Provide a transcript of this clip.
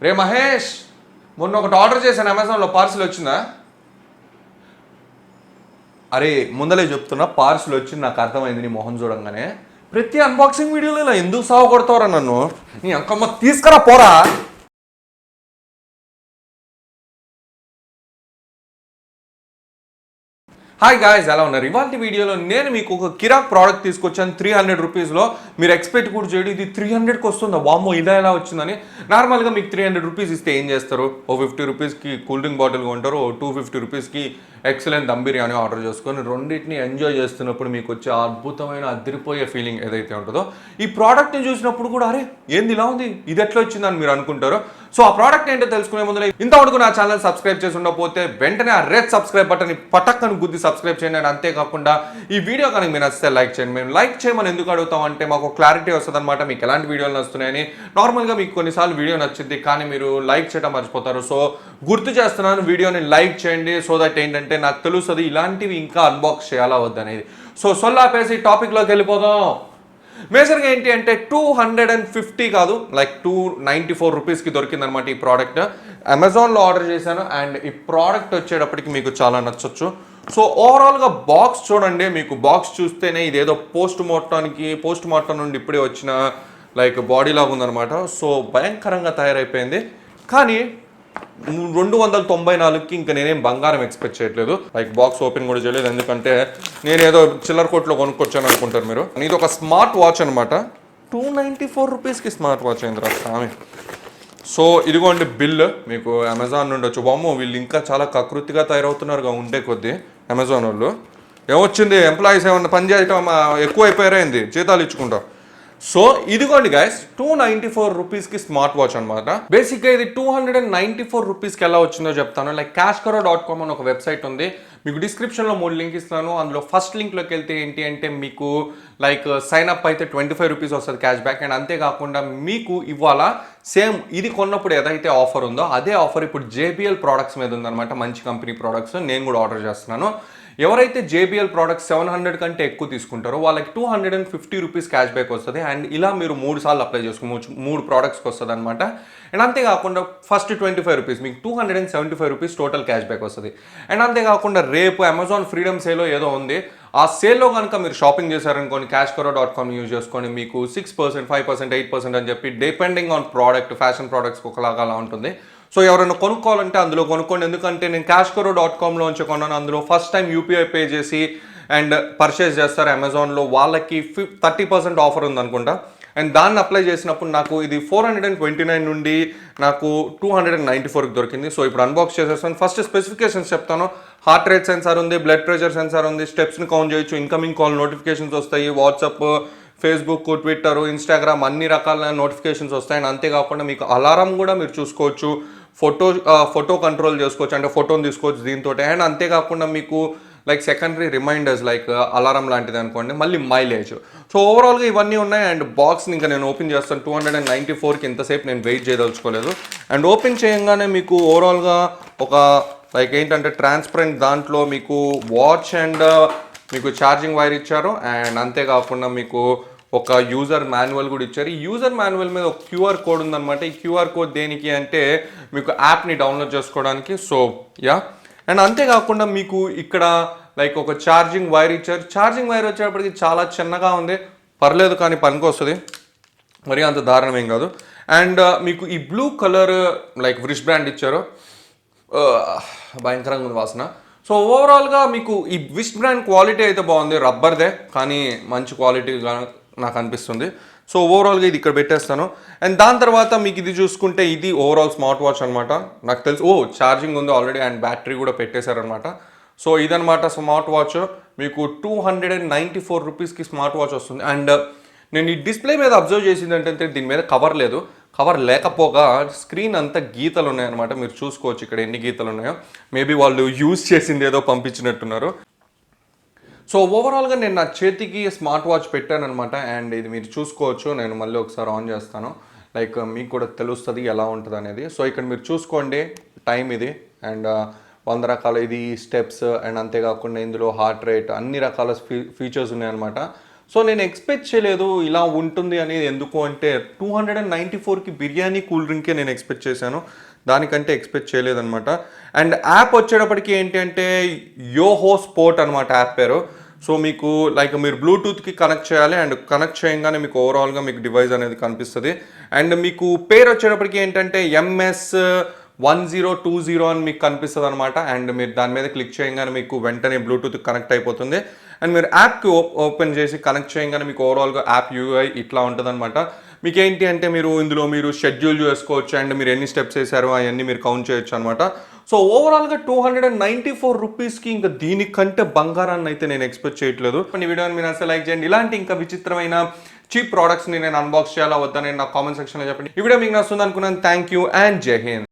రే మహేష్, మొన్న ఒకటి ఆర్డర్ చేశాను అమెజాన్లో, పార్సిల్ వచ్చిందా? అరే ముందలే చెప్తున్నా, పార్సిల్ వచ్చింది, నాకు అర్థమైంది నీ మొహం చూడంగానే. ప్రతి అన్బాక్సింగ్ వీడియోలో ఇలా ఎందుకు సాగు కొడతావురా నన్ను? నీ అంకమ్మ తీసుకురా పోరా. హాయ్ గాయ్స్, ఎలా ఉన్నారు? ఇవాళ వీడియోలో నేను మీకు ఒక కిరాక్ ప్రోడక్ట్ తీసుకొచ్చాను 300 రూపీస్లో. మీరు ఎక్స్పెక్ట్ కూడా చేయడు, ఇది 300కి వస్తుందా, వామ్మో ఇలా ఎలా వచ్చిందని. నార్మల్గా మీకు 300 రూపీస్ ఇస్తే ఏం చేస్తారు? ఓ 50 రూపీస్కి కూల్ డ్రింక్ బాటిల్ కొంటారు, ఓ 250 రూపీస్కి ఎక్సలెంట్ దమ్ బిర్యానీ ఆర్డర్ చేసుకొని రెండింటిని ఎంజాయ్ చేస్తున్నప్పుడు మీకు వచ్చే అద్భుతమైన అదిరిపోయే ఫీలింగ్ ఏదైతే ఉంటుందో, ఈ ప్రోడక్ట్ని చూసినప్పుడు కూడా అరే ఏంది ఇలా ఉంది, ఇది ఎట్లా వచ్చిందని మీరు అనుకుంటారు. సో ఆ ప్రోడక్ట్ ఏంటో తెలుసుకునే ముందు ఇంతవరకు నా ఛానల్ సబ్స్క్రైబ్ చేసి ఉండకపోతే వెంటనే ఆ రెడ్ సబ్స్క్రైబ్ బటన్ పటక్కని గుద్ది సబ్స్క్రైబ్ చేయండి. అండ్ అంతేకాకుండా ఈ వీడియో కనుక మీరు నచ్చితే లైక్ చేయండి. మేము లైక్ చేయమని ఎందుకు అడుగుతాం అంటే మాకు క్లారిటీ వస్తుంది అనమాట, మీకు ఎలాంటి వీడియోలు నచ్చుతున్నాయని. నార్మల్గా మీకు కొన్నిసార్లు వీడియో నచ్చింది కానీ మీరు లైక్ చేయడం మర్చిపోతారు. సో గుర్తు చేస్తున్నాను, వీడియోని లైక్ చేయండి. సో దట్ ఏంటంటే నాకు తెలుస్తుంది ఇలాంటివి ఇంకా అన్బాక్స్ చేయాలా వద్దనేది. సో సొల్లాపేసి టాపిక్లోకి వెళ్ళిపోదాం. మేజర్గా ఏంటి అంటే 250 కాదు, లైక్ 294 రూపీస్కి దొరికిందనమాట ఈ ప్రోడక్ట్. అమెజాన్లో ఆర్డర్ చేశాను అండ్ ఈ ప్రోడక్ట్ వచ్చేటప్పటికి మీకు చాలా నచ్చొచ్చు. సో ఓవరాల్గా బాక్స్ చూడండి, మీకు బాక్స్ చూస్తేనే ఇదేదో పోస్ట్ మార్టం నుండి ఇప్పుడే వచ్చిన లైక్ బాడీ లాగా ఉందనమాట. సో భయంకరంగా తయారైపోయింది. కానీ 294కి ఇంకా నేనేం బంగారం ఎక్స్పెక్ట్ చేయట్లేదు. లైక్ బాక్స్ ఓపెన్ కూడా చేయలేదు, ఎందుకంటే నేనేదో చిల్లర కొట్లో కొనుక్కొచ్చాను అనుకుంటారు మీరు. ఇది ఒక స్మార్ట్ వాచ్ అనమాట. 294 రూపీస్కి స్మార్ట్ వాచ్ అయిందిరా స్వామి. సో ఇదిగోండి బిల్, మీకు అమెజాన్ నుండి వచ్చు. బామ్మో వీళ్ళు ఇంకా చాలా కకృతిగా తయారవుతున్నారుగా ఉండే కొద్దీ అమెజాన్ వాళ్ళు. ఏమొచ్చింది, ఎంప్లాయీస్ ఏమన్నా పని చేయటం ఎక్కువ అయిపోయారైంది, జీతాలు ఇచ్చుకుంటాం. సో ఇదిగోండి గైస్, 294 రూపీస్కి స్మార్ట్ వాచ్ అనమాట. బేసిక్గా ఇది 294 రూపీస్కి ఎలా వచ్చిందో చెప్తాను. లైక్ cashkaro.com అని ఒక వెబ్సైట్ ఉంది, మీకు డిస్క్రిప్షన్లో 3 లింక్ ఇస్తాను. అందులో ఫస్ట్ లింక్లోకి వెళ్తే ఏంటి అంటే మీకు లైక్ సైన్ అప్ అయితే 25 రూపీస్ వస్తుంది క్యాష్ బ్యాక్. అండ్ అంతేకాకుండా మీకు ఇవాళ సేమ్ ఇది కొన్నప్పుడు ఏదైతే ఆఫర్ ఉందో అదే ఆఫర్ ఇప్పుడు JBL ప్రోడక్ట్స్ మీద ఉందన్నమాట. మంచి కంపెనీ ప్రోడక్ట్స్ నేను కూడా ఆర్డర్ చేస్తున్నాను. ఎవరైతే JBL ప్రోడక్ట్స్ 700 కంటే ఎక్కువ తీసుకుంటారో వాళ్ళకి 250 రూపీస్ క్యాష్ బ్యాక్ వస్తుంది. అండ్ ఇలా మీరు 3 సార్లు అప్లై చేసుకోవచ్చు, 3 ప్రోడక్ట్స్కి వస్తుంది అనమాట. అండ్ అంతేకాకుండా ఫస్ట్ 25 రూపీస్ మీకు 275 రూపీస్ టోటల్ క్యాష్ బ్యాక్ వస్తుంది. అండ్ అంతేకాకుండా రేపు అమెజాన్ ఫ్రీడమ్ సేల్లో ఏదో ఉంది, ఆ సేల్లో కనుక మీరు షాపింగ్ చేశారనుకోండి cashkaro.com యూజ్ చేసుకొని మీకు 6%, 5%, 8% అని చెప్పి డిపెండింగ్ ఆన్ ప్రోడక్ట్, ఫ్యాషన్ ప్రోడక్ట్స్కి ఒకలాగా అలా ఉంటుంది. సో ఎవరైనా కొనుక్కోవాలంటే అందులో కొనుక్కోండి, ఎందుకంటే నేను cashkaro.comలోంచి కొన్నాను. అందులో ఫస్ట్ టైం UPI పే చేసి అండ్ పర్చేస్ చేస్తారు అమెజాన్లో, వాళ్ళకి 30% ఆఫర్ ఉందనుకుంటా. అండ్ దాన్ని అప్లై చేసినప్పుడు నాకు ఇది 429 నుండి నాకు 294కి దొరికింది. సో ఇప్పుడు అన్బాక్స్ చేసేస్తాను. ఫస్ట్ స్పెసిఫికేషన్స్ చెప్తాను. హార్ట్ రేట్ సెన్సార్ ఉంది, బ్లడ్ ప్రెషర్ సెన్సార్ ఉంది, స్టెప్స్ని కౌంట్ చేయొచ్చు, ఇన్కమింగ్ కాల్ నోటిఫికేషన్స్ వస్తాయి, వాట్సాప్, ఫేస్బుక్, ట్విట్టర్, ఇన్స్టాగ్రామ్ అన్ని రకాల నోటిఫికేషన్స్ వస్తాయి. అండ్ అంతేకాకుండా మీకు అలారం కూడా మీరు చూసుకోవచ్చు, ఫోటో కంట్రోల్ చేసుకోవచ్చు, అంటే ఫోటోని తీసుకోవచ్చు దీంతో. అండ్ అంతేకాకుండా మీకు like secondary reminders like alarm లాంటిది అనుకోండి, మళ్ళీ మైలేజ్. సో ఓవరాల్గా ఇవన్నీ ఉన్నాయి. అండ్ బాక్స్ని ఇంకా నేను ఓపెన్ చేస్తాను. 294కి ఇంతసేపు నేను వెయిట్ చేయదలుచుకోలేదు. అండ్ ఓపెన్ చేయగానే మీకు ఓవరాల్గా ఒక లైక్ ఏంటంటే ట్రాన్స్పరెంట్, దాంట్లో మీకు వాచ్ అండ్ మీకు ఛార్జింగ్ వైర్ ఇచ్చారు. అండ్ అంతేకాకుండా మీకు ఒక యూజర్ మాన్యువల్ కూడా ఇచ్చారు. ఈ యూజర్ మాన్యువల్ మీద ఒక QR కోడ్ ఉందన్నమాట. ఈ QR కోడ్ దేనికి అంటే మీకు యాప్ని డౌన్లోడ్ చేసుకోవడానికి. సో యా, అండ్ అంతేకాకుండా మీకు ఇక్కడ లైక్ ఒక ఛార్జింగ్ వైర్ ఇచ్చారు. ఛార్జింగ్ వైర్ వచ్చేటప్పటికి చాలా చిన్నగా ఉంది, పర్లేదు కానీ పనికి వస్తుంది, మరి అంత దారుణం ఏం కాదు. అండ్ మీకు ఈ blue colour like wrist band ఇచ్చారు, భయంకరంగా ఉంది వాసన. సో ఓవరాల్గా మీకు ఈ వ్రిస్ట్ బ్రాండ్ క్వాలిటీ అయితే బాగుంది, రబ్బర్దే కానీ మంచి క్వాలిటీగా నాకు అనిపిస్తుంది. సో ఓవరాల్గా ఇది ఇక్కడ పెట్టేస్తాను. అండ్ దాని తర్వాత మీకు ఇది చూసుకుంటే ఇది ఓవరాల్ స్మార్ట్ వాచ్ అనమాట. నాకు తెలుసు ఛార్జింగ్ ఉంది ఆల్రెడీ అండ్ బ్యాటరీ కూడా పెట్టేశారనమాట. సో ఇదనమాట స్మార్ట్ వాచ్. మీకు 294 రూపీస్కి స్మార్ట్ వాచ్ వస్తుంది. అండ్ నేను ఈ డిస్ప్లే మీద అబ్జర్వ్ చేసింది ఏంటంటే దీని మీద కవర్ లేదు. కవర్ లేకపోగా స్క్రీన్ అంతా గీతలు ఉన్నాయన్నమాట. మీరు చూసుకోవచ్చు ఇక్కడ ఎన్ని గీతలు ఉన్నాయో. మేబీ వాళ్ళు యూజ్ చేసింది ఏదో పంపించినట్టున్నారు. సో ఓవరాల్గా నేను నా చేతికి స్మార్ట్ వాచ్ పెట్టాను అనమాట. అండ్ ఇది మీరు చూసుకోవచ్చు, నేను మళ్ళీ ఒకసారి ఆన్ చేస్తాను, లైక్ మీకు కూడా తెలుస్తుంది ఎలా ఉంటుంది అనేది. సో ఇక్కడ మీరు చూసుకోండి టైం ఇది, అండ్ 100 రకాల ఇది స్టెప్స్, అండ్ అంతేకాకుండా ఇందులో హార్ట్ రేట్, అన్ని రకాల ఫీచర్స్ ఉన్నాయన్నమాట. సో నేను ఎక్స్పెక్ట్ చేయలేదు ఇలా ఉంటుంది అనేది. ఎందుకు అంటే 294కి బిర్యానీ కూల్ డ్రింకే నేను ఎక్స్పెక్ట్ చేశాను, దానికంటే ఎక్స్పెక్ట్ చేయలేదన్నమాట. అండ్ యాప్ వచ్చేటప్పటికి ఏంటి అంటే యోహో స్పోర్ట్ అనమాట యాప్ పేరు. సో మీకు లైక్ మీరు బ్లూటూత్కి కనెక్ట్ చేయాలి, అండ్ కనెక్ట్ చేయగానే మీకు ఓవరాల్గా మీకు డివైస్ అనేది కనిపిస్తుంది. అండ్ మీకు పేరు వచ్చేటప్పటికి ఏంటంటే MS1020 అని మీకు కనిపిస్తుంది అనమాట. అండ్ మీరు దాని మీద క్లిక్ చేయగానే మీకు వెంటనే బ్లూటూత్ కనెక్ట్ అయిపోతుంది. అండ్ మీరు యాప్కి ఓపెన్ చేసి కనెక్ట్ చేయగానే మీకు ఓవరాల్గా యాప్ యూఐ ఇట్లా ఉంటుంది అనమాట. మీకు ఏంటి అంటే ఇందులో మీరు షెడ్యూల్ చేసుకోవచ్చు, అండ్ మీరు ఎన్ని స్టెప్స్ వేసారో అవన్నీ మీరు కౌంట్ చేయొచ్చు అనమాట. సో ఓవరాల్గా 294 రూపీస్కి ఇంకా దీనికంటే బంగారాన్ని అయితే నేను ఎక్స్పెక్ట్ చేయట్లేదు. ఈ వీడియోని మీరు అసలు లైక్ చేయండి. ఇలాంటి ఇంకా విచిత్రమైన చీప్ ప్రోడక్ట్స్ని నేను అన్బాక్స్ చేయాలా వద్దని నా కామెంట్ సెక్షన్లో చెప్పండి. ఈ వీడియో మీకు నచ్చుతుంది అనుకున్నాను. థ్యాంక్ యూ అండ్ జై హింద్.